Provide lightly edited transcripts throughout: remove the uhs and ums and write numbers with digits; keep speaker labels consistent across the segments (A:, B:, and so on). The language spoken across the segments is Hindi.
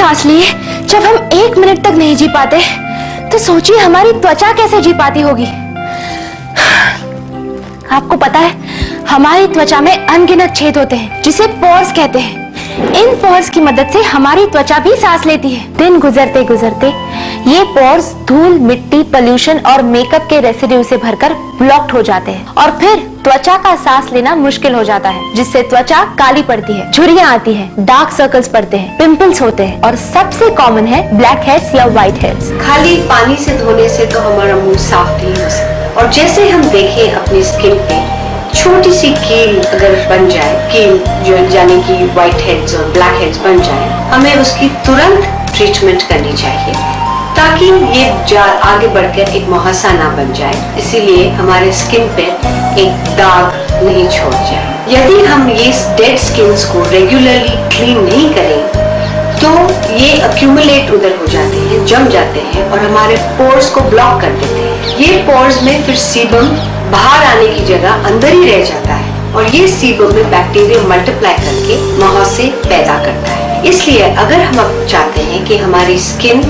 A: सांस लिए जब हम 1 मिनट तक नहीं जी पाते, तो सोचिए हमारी त्वचा कैसे जी पाती होगी। आपको पता है, हमारी त्वचा में अनगिनत छेद होते हैं जिसे पोर्स कहते हैं। इन पोर्स की मदद से हमारी त्वचा भी सांस लेती है। दिन गुजरते गुजरते ये पोर्स धूल, मिट्टी, पोल्यूशन और मेकअप के रेसिड्यू से भरकर ब्लॉक्ड हो जाते हैं और फिर त्वचा का सांस लेना मुश्किल हो जाता है, जिससे त्वचा काली पड़ती है, झुर्रियां आती हैं, डार्क सर्कल्स पड़ते हैं, पिंपल्स होते हैं और सबसे कॉमन है ब्लैक हेड्स या व्हाइट हेड्स।
B: खाली पानी से धोने से तो हमारा मुंह साफ नहीं हो सकता, और जैसे हम देखें अपनी स्किन पे छोटी सी कील अगर बन जाए, कील जो यानी कि व्हाइट हेड्स और ब्लैक हेड्स बन जाए, हमें उसकी तुरंत ट्रीटमेंट करनी चाहिए ताकि ये आगे बढ़कर एक मुहासा ना बन जाए, इसीलिए हमारे स्किन पे एक दाग नहीं छोड़ जाए। यदि हम ये डेड स्किन्स को रेगुलरली क्लीन नहीं करें तो ये अक्यूमुलेट उधर हो जाते हैं, जम जाते हैं और हमारे पोर्स को ब्लॉक कर देते हैं। ये पोर्स में फिर सीबम बाहर आने की जगह अंदर ही रह जाता है और ये सीबम में बैक्टीरिया मल्टीप्लाई करके मुहासे पैदा करता है। इसलिए अगर हम अब चाहते हैं कि हमारी स्किन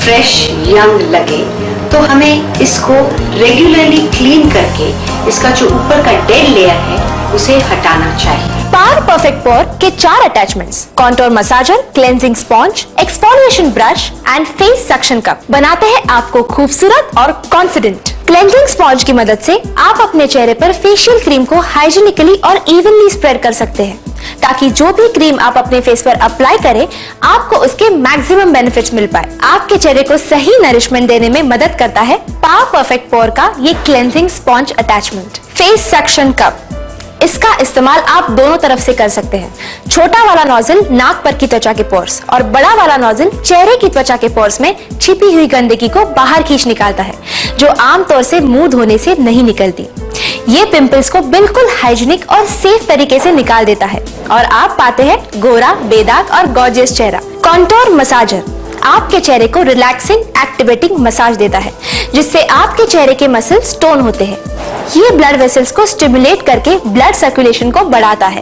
B: फ्रेश यंग लगे तो हमें इसको रेगुलरली क्लीन करके इसका जो ऊपर का डेड लेयर है उसे हटाना चाहिए।
A: पावर परफेक्ट पोर के 4 attachments, contour massager, cleansing sponge, exfoliation brush and face suction cup बनाते हैं आपको खूबसूरत और कॉन्फिडेंट। क्लेंजिंग स्पॉन्ज की मदद से आप अपने चेहरे पर फेशियल क्रीम को हाइजीनिकली और इवनली स्प्रेड कर सकते हैं, ताकि जो भी क्रीम आप अपने फेस पर अप्लाई करें आपको उसके मैक्सिमम बेनिफिट्स मिल पाए। आपके चेहरे को सही नरिशमेंट देने में मदद करता है पावर परफेक्ट पोर का ये cleansing sponge attachment. Face suction cup, इसका इस्तेमाल आप दोनों तरफ से कर सकते हैं। छोटा वाला नोजल नाक पर की त्वचा के पोर्स और बड़ा वाला नोजल चेहरे की त्वचा के पोर्स में छिपी हुई गंदगी को बाहर खींच निकालता है, जो आमतौर से मुंह धोने से नहीं निकलती। ये पिंपल्स को बिल्कुल हाइजीनिक और सेफ तरीके से निकाल देता है और आप पाते हैं गोरा, बेदाग और गॉर्जियस चेहरा। कॉन्टोर मसाजर आपके चेहरे को रिलैक्सिंग, एक्टिवेटिंग मसाज देता है, जिससे आपके चेहरे के मसल्स टोन होते हैं। ये ब्लड वेसल्स को स्टिमुलेट करके ब्लड सर्कुलेशन को बढ़ाता है।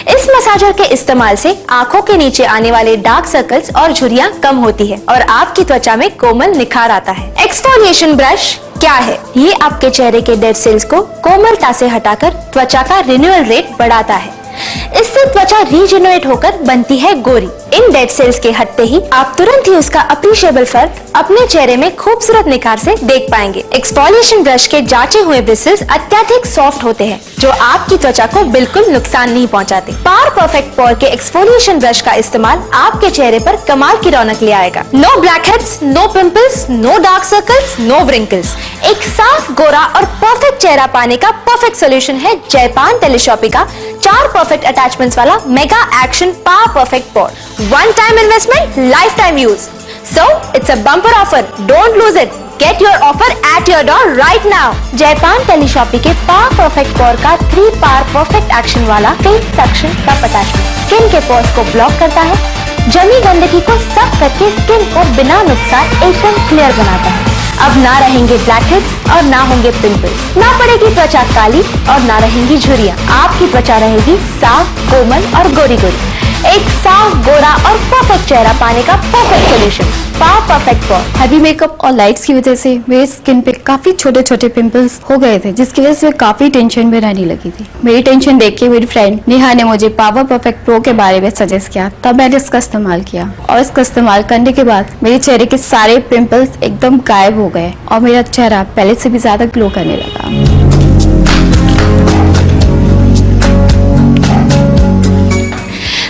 A: इस मसाजर के इस्तेमाल से आंखों के नीचे आने वाले डार्क सर्कल्स और झुर्रियां कम होती है और आपकी त्वचा में कोमल निखार आता है। एक्सफोलिएशन ब्रश क्या है? ये आपके चेहरे के डेड सेल्स को कोमलता से हटाकर त्वचा का रिन्यूअल रेट बढ़ाता है। इससे त्वचा रीजेनरेट होकर बनती है गोरी। इन डेड सेल्स के हटते ही आप तुरंत ही उसका अप्रिशिएबल फर्क अपने चेहरे में खूबसूरत निखार से देख पाएंगे। एक्सफोलिएशन ब्रश के जांचे हुए ब्रिसल्स अत्यधिक सॉफ्ट होते हैं, जो आपकी त्वचा को बिल्कुल नुकसान नहीं पहुंचाते। पावर परफेक्ट पोर के एक्सफोलिएशन ब्रश का इस्तेमाल आपके चेहरे पर कमाल की रौनक ले आएगा। No blackheads, no pimples, no dark circles, no wrinkles. एक साफ, गोरा और परफेक्ट चेहरा पाने का परफेक्ट सोल्यूशन है जयपान टेलीशॉपी का 4 परफेक्ट अटैचमेंट्स वाला mega action power perfect pour. One time investment, lifetime use. So it's a bumper offer. Don't lose it. Get your offer at your door right now. जयपान टेलीशॉपी के पावर परफेक्ट पोर का 3 पावर परफेक्ट एक्शन वाला face suction cup attachment skin के पोर्स को ब्लॉक करता है, जमी गंदगी को साफ करके स्किन को बिना नुकसान एकदम क्लियर बनाता है। अब ना रहेंगे ब्लैक हेड्स और ना होंगे पिंपल्स, ना पड़ेगी त्वचा काली और ना रहेंगी झुर्रियां। आपकी त्वचा रहेगी साफ, कोमल और गोरी गोरी। एक साफ, गोरा और परफेक्ट चेहरा पाने का परफेक्ट सोल्यूशन, पावर परफेक्ट पोर।
C: हैवी मेकअप और लाइट्स की वजह से मेरे स्किन पे काफी छोटे छोटे पिंपल्स हो गए थे, जिसकी वजह से मैं काफी टेंशन में रहने लगी थी। मेरी टेंशन देख के मेरी फ्रेंड नेहा ने मुझे पावर परफेक्ट प्रो के बारे में सजेस्ट किया, तब मैंने इसका इस्तेमाल किया और इसका इस्तेमाल करने के बाद मेरे चेहरे के सारे पिंपल्स एकदम गायब हो गए और मेरा चेहरा पहले से भी ज्यादा ग्लो करने लगा।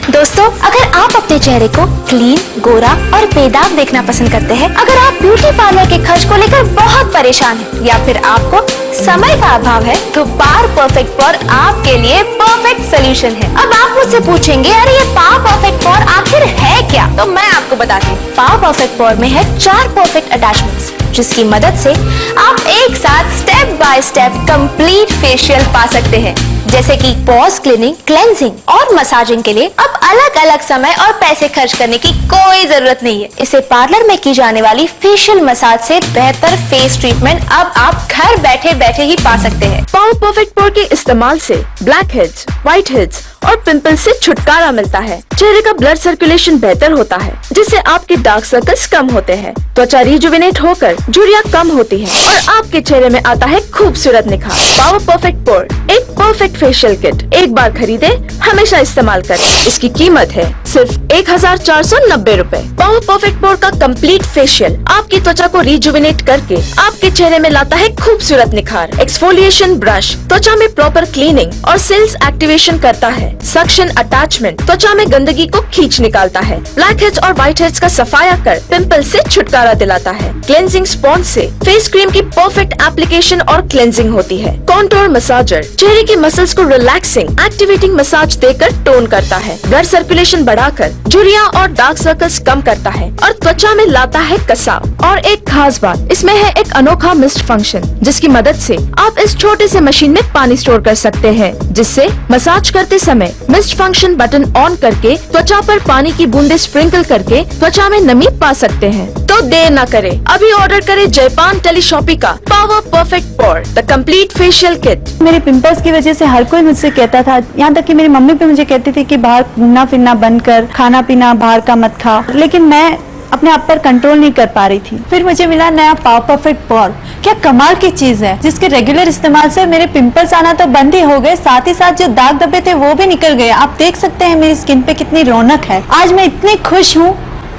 A: दोस्तों, अगर आप अपने चेहरे को क्लीन, गोरा और बेदाग देखना पसंद करते हैं, अगर आप ब्यूटी पार्लर के खर्च को लेकर बहुत परेशान हैं या फिर आपको समय का अभाव है, तो पावर परफेक्ट पोर आपके लिए परफेक्ट सोल्यूशन है। अब आप मुझसे पूछेंगे, अरे ये पावर परफेक्ट पोर आखिर है क्या? तो मैं आपको बताती हूँ। पावर परफेक्ट पोर में है 4 परफेक्ट अटैचमेंट्स, जिसकी मदद से आप एक साथ step by step complete facial पा सकते हैं, जैसे कि पोर्स क्लीनिंग, क्लेंजिंग और मसाजिंग के लिए अब अलग अलग समय और पैसे खर्च करने की कोई जरूरत नहीं है। इसे पार्लर में की जाने वाली फेशियल मसाज से बेहतर फेस ट्रीटमेंट अब आप घर बैठे बैठे ही पा सकते हैं।
D: पावर परफेक्ट पोर के इस्तेमाल से ब्लैक हेड्स, व्हाइट हेड्स
A: और पिंपल से छुटकारा मिलता है। चेहरे का ब्लड सर्कुलेशन बेहतर होता है, जिससे आपके डार्क सर्कल्स कम होते हैं, त्वचा रिजुविनेट होकर झुर्रियां कम होती है और आपके चेहरे में आता है खूबसूरत निखार। पावर परफेक्ट पोर एक परफेक्ट फेशियल किट, एक बार खरीदे हमेशा इस्तेमाल करें। इसकी कीमत है सिर्फ 1490 रूपए। पावर परफेक्ट पोर का कंप्लीट फेशियल आपकी त्वचा को रिजुविनेट करके आपके चेहरे में लाता है खूबसूरत निखार। एक्सफोलिएशन ब्रश त्वचा में प्रॉपर क्लीनिंग और सेल्स एक्टिवेशन करता है। सक्शन अटैचमेंट त्वचा में गंदगी को खींच निकालता है। ब्लैक हेड्स और व्हाइट हेड्स का सफाया कर पिंपल से छुटकारा दिलाता है। क्लेंजिंग स्पॉन्ज से फेस क्रीम की परफेक्ट एप्लीकेशन और क्लेंजिंग होती है। कॉन्टोर मसाजर चेहरे की मसल्स को रिलैक्सिंग एक्टिवेटिंग मसाज देकर टोन करता है। ब्लड सर्कुलेशन बढ़ाकर झुर्रियां और डार्क सर्कल्स कम करता है और त्वचा में लाता है कसाव। और एक खास बात, इसमें है एक अनोखा मिस्ट फंक्शन, जिसकी मदद से आप इस छोटे से मशीन में पानी स्टोर कर सकते हैं, जिससे मसाज करते समय मिस्ट फंक्शन बटन ऑन करके त्वचा पर पानी की बूंदे स्प्रिंकल करके त्वचा में नमी पा सकते हैं। तो देर न करें, अभी ऑर्डर करें जयपान टेलीशॉपी का power perfect pore the complete facial kit.
C: मेरे पिंपल्स की वजह से हर कोई मुझसे कहता था, यहाँ तक कि मेरी मम्मी भी मुझे कहती थी कि बाहर घूमना फिरना बंद कर, खाना पीना बाहर का मत खा, लेकिन मैं अपने आप पर कंट्रोल नहीं कर पा रही थी। फिर मुझे मिला नया पावर परफेक्ट पोर। क्या कमाल की चीज है, जिसके रेगुलर इस्तेमाल से मेरे पिंपल्स आना तो बंद ही हो गए, साथ ही साथ जो दाग धब्बे थे वो भी निकल गए। आप देख सकते हैं मेरी स्किन पे कितनी रौनक है। आज मैं इतनी खुश हूँ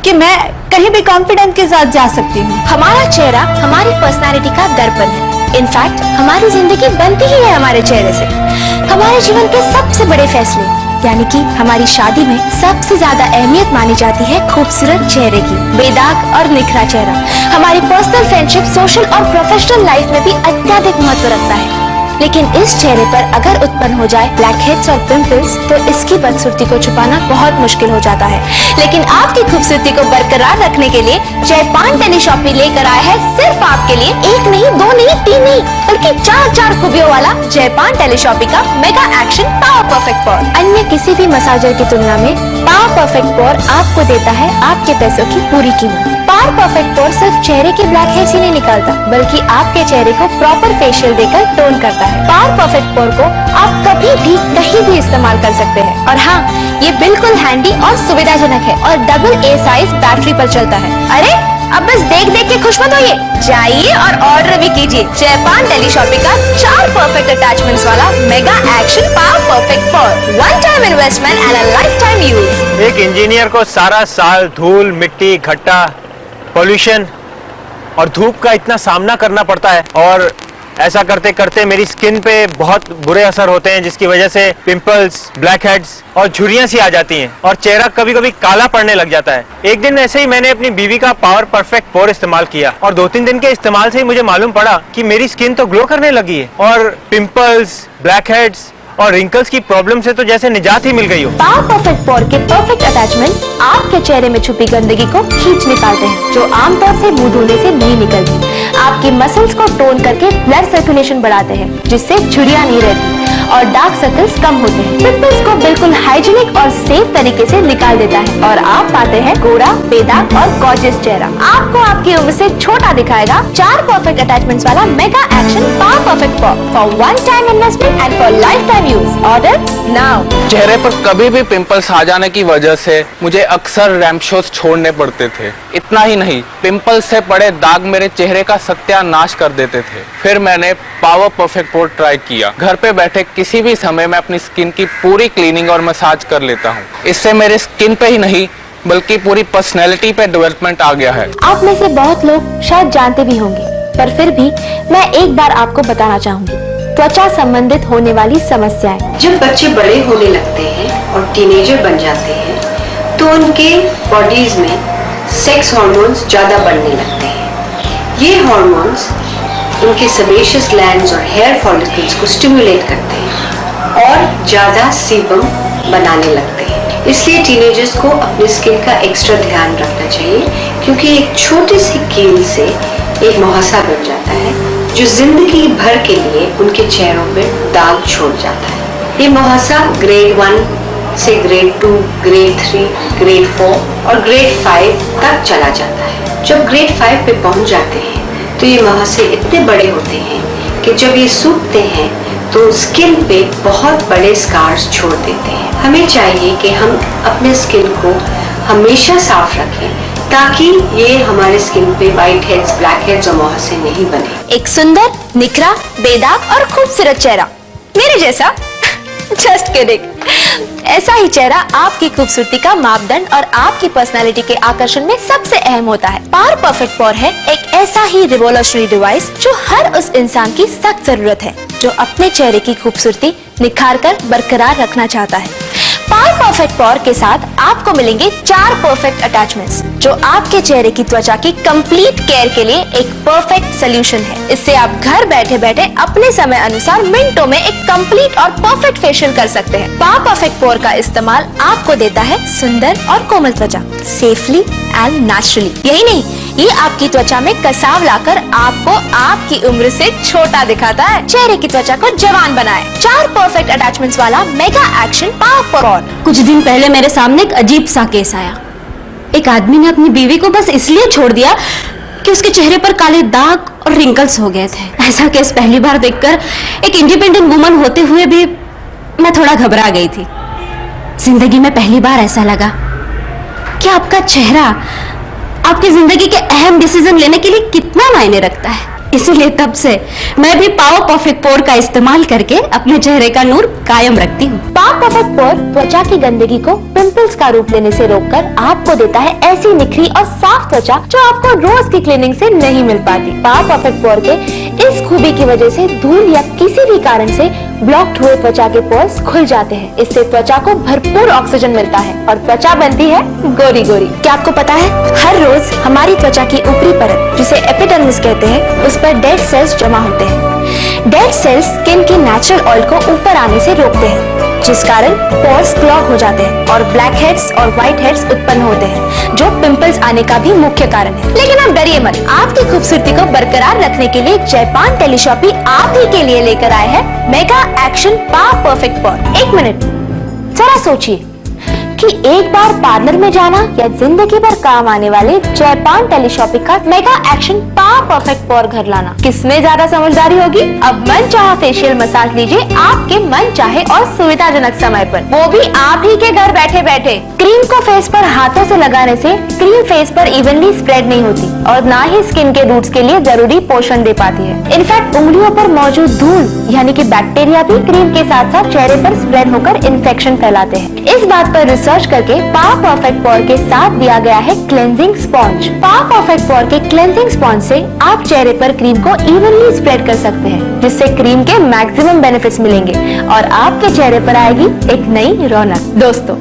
C: कि मैं कहीं भी कॉन्फिडेंस के साथ जा सकती हूँ।
A: हमारा चेहरा हमारी पर्सनालिटी का दर्पण है। इनफैक्ट हमारी जिंदगी बनती ही है हमारे चेहरे से। हमारे जीवन के सबसे बड़े फैसले यानी कि हमारी शादी में सबसे ज्यादा अहमियत मानी जाती है खूबसूरत चेहरे की। बेदाग और निखरा चेहरा हमारी पर्सनल फ्रेंडशिप, सोशल और प्रोफेशनल लाइफ में भी अत्यधिक महत्व रखता है। लेकिन इस चेहरे पर अगर उत्पन्न हो जाए ब्लैक हेड्स और पिंपल्स, तो इसकी बदसूरती को छुपाना बहुत मुश्किल हो जाता है। लेकिन आपकी खूबसूरती को बरकरार रखने के लिए जयपान टेलीशॉपी लेकर आया है सिर्फ आपके लिए एक नहीं, दो नहीं, तीन नहीं, बल्कि 4 खूबियों वाला जयपान टेलीशॉपी का मेगा एक्शन पावर परफेक्ट पोर। अन्य किसी भी मसाजर की तुलना में पावर परफेक्ट पोर आपको देता है आपके पैसों की पूरी कीमत। पावर परफेक्ट पोर सिर्फ चेहरे के ब्लैक हेड्स ही नहीं निकालता, बल्कि आपके चेहरे को प्रॉपर फेशियल देकर टोन करता है। पावर परफेक्ट पोर को आप कभी भी कहीं भी इस्तेमाल कर सकते हैं। और हाँ, ये बिल्कुल हैंडी और सुविधाजनक है और डबल ए साइज बैटरी पर चलता है। अरे अब बस देख देख के खुश मत होइए, जाइए और ऑर्डर भी कीजिए जयपान टेलीशॉपी का 4 परफेक्ट अटैचमेंट्स वाला mega action power perfect pore. One time investment and a lifetime use.
D: एक इंजीनियर को सारा साल धूल, मिट्टी, घट्टा, पॉल्यूशन और धूप का इतना सामना करना पड़ता है, और ऐसा करते करते मेरी स्किन पे बहुत बुरे असर होते हैं, जिसकी वजह से पिंपल्स, ब्लैक हेड्स और झुर्रियां सी आ जाती हैं और चेहरा कभी कभी काला पड़ने लग जाता है। एक दिन ऐसे ही मैंने अपनी बीवी का पावर परफेक्ट पोर इस्तेमाल किया और 2-3 दिन के इस्तेमाल से ही मुझे मालूम पड़ा कि मेरी स्किन तो ग्लो करने लगी है और पिंपल्स, ब्लैक हेड्स और रिंकल्स की प्रॉब्लम से तो जैसे निजात ही मिल गई हो।
A: पावर परफेक्ट पोर के परफेक्ट अटैचमेंट आपके चेहरे में छुपी गंदगी को खींच निकालते हैं, जो आमतौर से मुंह धोने से नहीं निकलती। आपकी मसल्स को टोन करके ब्लड सर्कुलेशन बढ़ाते हैं, जिससे झुर्रियां नहीं रहती और डार्क सर्कल्स कम होते हैं। पिंपल्स को बिल्कुल हाइजीनिक और सेफ तरीके से निकाल देता है और आप पाते हैं गोरा, बेदाग और गॉर्जियस चेहरा। आपको आपकी उम्र से छोटा दिखाएगा 4 परफेक्ट अटैचमेंट्स वाला mega action power perfect pore for one time investment and for lifetime use. Order now.
E: चेहरे पर कभी भी पिंपल्स आ जाने की वजह से मुझे अक्सर रैंप शोज छोड़ने पड़ते थे। इतना ही नहीं, पिंपल्स से पड़े दाग मेरे चेहरे का सत्यानाश कर देते थे। फिर मैंने पावर परफेक्ट पोर ट्राई किया। घर पे बैठे किसी भी समय मैं अपनी स्किन की पूरी क्लीनिंग और मसाज कर लेता हूँ। इससे मेरे स्किन पे ही नहीं बल्कि पूरी पर्सनैलिटी पे डेवलपमेंट आ गया है।
A: आप में से बहुत लोग शायद जानते भी होंगे, पर फिर भी मैं एक बार आपको बताना चाहूंगी त्वचा संबंधित होने वाली समस्याएं।
B: जब बच्चे बड़े होने लगते हैं और टीनेजर बन जाते हैं, तो उनके बॉडीज में सेक्स हार्मोन्स ज्यादा बढ़ने लगते हैं। ये हार्मोन्स उनके सेबेशियस ग्लैंड्स और हेयर फॉलिकल्स को स्टिमुलेट करते हैं और ज्यादा सीबम बनाने लगते हैं। इसलिए टीनेजर्स को अपनी स्किन का एक्स्ट्रा ध्यान रखना चाहिए, क्योंकि एक छोटी सी कील से एक मुहासा बन जाता है जो जिंदगी भर के लिए उनके चेहरों पर दाग छोड़ जाता है। ये मुहासा ग्रेड 1 से ग्रेड 2, ग्रेड 3, ग्रेड 4 और ग्रेड 5 तक चला जाता है। जब ग्रेड 5 पे पहुंच जाते हैं तो ये मुहासे इतने बड़े होते हैं कि जब ये सूखते हैं तो स्किन पे बहुत बड़े स्कार्स छोड़ देते हैं। हमें चाहिए कि हम अपने स्किन को हमेशा साफ रखें ताकि ये हमारे स्किन पे व्हाइट हेड्स, ब्लैक हेड्स और मुहासे नहीं बने।
A: एक सुंदर, निखरा, बेदाग और खूबसूरत चेहरा मेरे जैसा जस्ट किडिंग। ऐसा ही चेहरा आपकी खूबसूरती का मापदंड और आपकी पर्सनालिटी के आकर्षण में सबसे अहम होता है। पावर परफेक्ट पोर है एक ऐसा ही रिवोल्यूशनरी डिवाइस जो हर उस इंसान की सख्त जरूरत है जो अपने चेहरे की खूबसूरती निखार कर बरकरार रखना चाहता है। पावर परफेक्ट पोर के साथ आपको मिलेंगे 4 परफेक्ट अटैचमेंट्स जो आपके चेहरे की त्वचा की कंप्लीट केयर के लिए एक परफेक्ट सोल्यूशन है। इससे आप घर बैठे बैठे अपने समय अनुसार मिनटों में एक कंप्लीट और परफेक्ट फेशियल कर सकते हैं। पावर परफेक्ट पोर का इस्तेमाल आपको देता है सुंदर और कोमल त्वचा सेफली एंड नेचुरली। यही नहीं, ये आपकी त्वचा में कसाव लाकर आपको आपकी उम्र से छोटा दिखाता है, चेहरे की त्वचा को जवान बनाए। 4 परफेक्ट अटैचमेंट्स वाला मेगा एक्शन पावर पोर।
F: कुछ दिन पहले मेरे सामने एक अजीब सा केस आया। एक आदमी ने अपनी बीवी को बस इसलिए छोड़ दिया कि उसके चेहरे पर काले दाग और रिंकल्स हो गए थे। ऐसा केस पहली बार देखकर एक इंडिपेंडेंट वुमन होते हुए भी मैं थोड़ा घबरा गई थी। जिंदगी में पहली बार ऐसा लगा कि आपका चेहरा आपकी जिंदगी के अहम डिसीजन लेने के लिए कितना मायने रखता है। इसीलिए तब से मैं भी पावर परफेक्ट पोर का इस्तेमाल करके अपने चेहरे का नूर कायम रखती हूँ।
A: पावर परफेक्ट पोर त्वचा की गंदगी को पिंपल्स का रूप लेने से रोककर आपको देता है ऐसी निखरी और साफ त्वचा जो आपको रोज की क्लीनिंग से नहीं मिल पाती। पावर परफेक्ट पोर के इस खूबी की वजह से धूल या किसी भी कारण से ब्लॉक्ड हुए त्वचा के पोर्स खुल जाते हैं। इससे त्वचा को भरपूर ऑक्सीजन मिलता है और त्वचा बनती है गोरी गोरी। क्या आपको पता है, हर रोज हमारी त्वचा की ऊपरी परत जिसे एपिडर्मिस कहते हैं उस पर डेड सेल्स जमा होते हैं। डेड सेल्स स्किन के नेचुरल ऑयल को ऊपर आने से रोकते हैं, जिस कारण पोर्स क्लॉग हो जाते हैं और ब्लैक हेड्स और व्हाइट हेड्स उत्पन्न होते हैं जो पिंपल्स आने का भी मुख्य कारण है। लेकिन आप डरिए मत, आपकी खूबसूरती को बरकरार रखने के लिए जयपान टेलीशॉपी आप ही के लिए लेकर आए हैं मेगा एक्शन पावर परफेक्ट पोर। 1 मिनट जरा सोचिए कि एक बार पार्लर में जाना या जिंदगी भर काम आने वाले जयपान टेलीशॉपी का मेगा एक्शन पावर परफेक्ट पोर घर लाना, किसमें ज्यादा समझदारी होगी? अब मन चाहा फेशियल मसाज लीजिए आपके मन चाहे और सुविधाजनक समय पर, वो भी आप ही के घर बैठे बैठे। क्रीम को फेस पर हाथों से लगाने से क्रीम फेस पर इवनली स्प्रेड नहीं होती और ना ही स्किन के रूट्स के लिए जरूरी पोषण दे पाती है। इनफैक्ट उंगलियों पर मौजूद धूल यानी कि बैक्टीरिया भी क्रीम के साथ साथ चेहरे पर स्प्रेड होकर इन्फेक्शन फैलाते हैं। इस बात पर रिसर्च करके पावर परफेक्ट पोर के साथ दिया गया है क्लेंजिंग स्पॉन्ज। पावर परफेक्ट पोर के क्लेंजिंग स्पॉन्ज से आप चेहरे पर क्रीम को इवनली स्प्रेड कर सकते हैं, जिससे क्रीम के मैक्सिमम बेनिफिट्स मिलेंगे और आपके चेहरे पर आएगी एक नई रौनक। दोस्तों,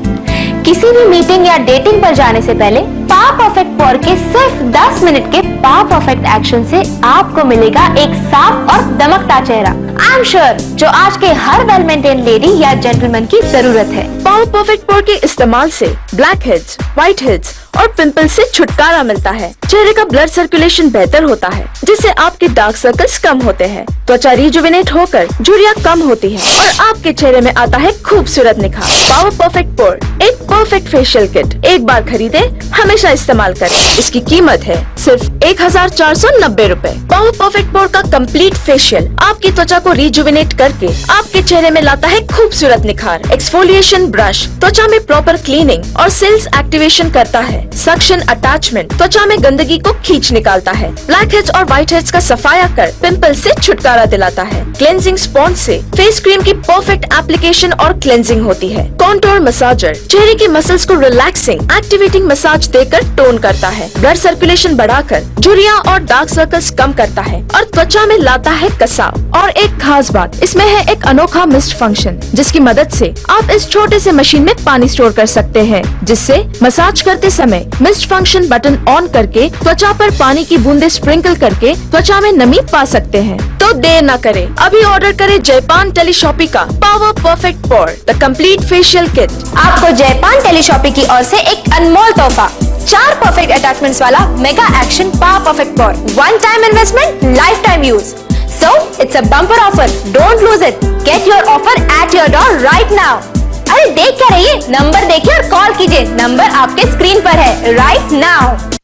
A: किसी भी मीटिंग या डेटिंग पर जाने से पहले पावर परफेक्ट पोर के सिर्फ 10 मिनट के पावर परफेक्ट एक्शन से आपको मिलेगा एक साफ और दमकता चेहरा। आई एम श्योर जो आज के हर वेल मेंटेन लेडी या जेंटलमैन की जरूरत है।
G: पावर परफेक्ट पोर के इस्तेमाल से ब्लैक हेड्स, व्हाइट हेड्स और पिंपल्स से छुटकारा मिलता है। चेहरे का ब्लड सर्कुलेशन बेहतर होता है, जिससे आपके डार्क सर्कल्स कम होते हैं, त्वचा रिजुविनेट होकर झुर्रियां कम होती है और आपके चेहरे में आता है खूबसूरत निखार। पावर परफेक्ट पोर एक परफेक्ट फेशियल किट, एक बार खरीदे हमेशा इस्तेमाल करें। इसकी कीमत है सिर्फ 1490 रुपए। पावर परफेक्ट पोर का कंप्लीट फेशियल आपकी त्वचा को रिजुविनेट करके आपके चेहरे में लाता है खूबसूरत निखार। एक्सफोलिएशन ब्रश त्वचा में प्रॉपर क्लीनिंग और सेल्स एक्टिवेशन करता है। सक्शन अटैचमेंट त्वचा में गंदगी को खींच निकालता है। ब्लैक हेड्स और व्हाइट हेड्स का सफाया कर पिंपल्स से छुटकारा दिलाता है। क्लेंजिंग स्पॉन्ज से फेस क्रीम की परफेक्ट एप्लीकेशन और क्लेंजिंग होती है। कॉन्टोर मसाजर चेहरे की मसल्स को रिलैक्सिंग एक्टिवेटिंग मसाज देकर टोन करता है। ब्लड सर्कुलेशन बढ़ाकर झुर्रियां और डार्क सर्कल्स कम करता है और त्वचा में लाता है कसाव। और एक खास बात, इसमें है एक अनोखा मिस्ट फंक्शन, जिसकी मदद से आप इस छोटे से मशीन में पानी स्टोर कर सकते हैं, जिससे मसाज करते समय मिस्ट फंक्शन बटन ऑन करके त्वचा पर पानी की बूंदे स्प्रिंकल करके त्वचा में नमी पा सकते हैं। तो देर न करें, अभी ऑर्डर करें जयपान टेलीशॉपी का power perfect pore the complete facial kit.
A: आपको जयपान टेलीशॉपी की ओर से एक अनमोल तोहफा 4 परफेक्ट अटैचमेंट्स वाला mega action power perfect pore, one time investment, lifetime use. So it's a bumper offer. Don't lose it. Get your offer at your door right now. अरे देख क्या रहिए, नंबर देखिए और कॉल कीजिए। नंबर आपके स्क्रीन पर है right now.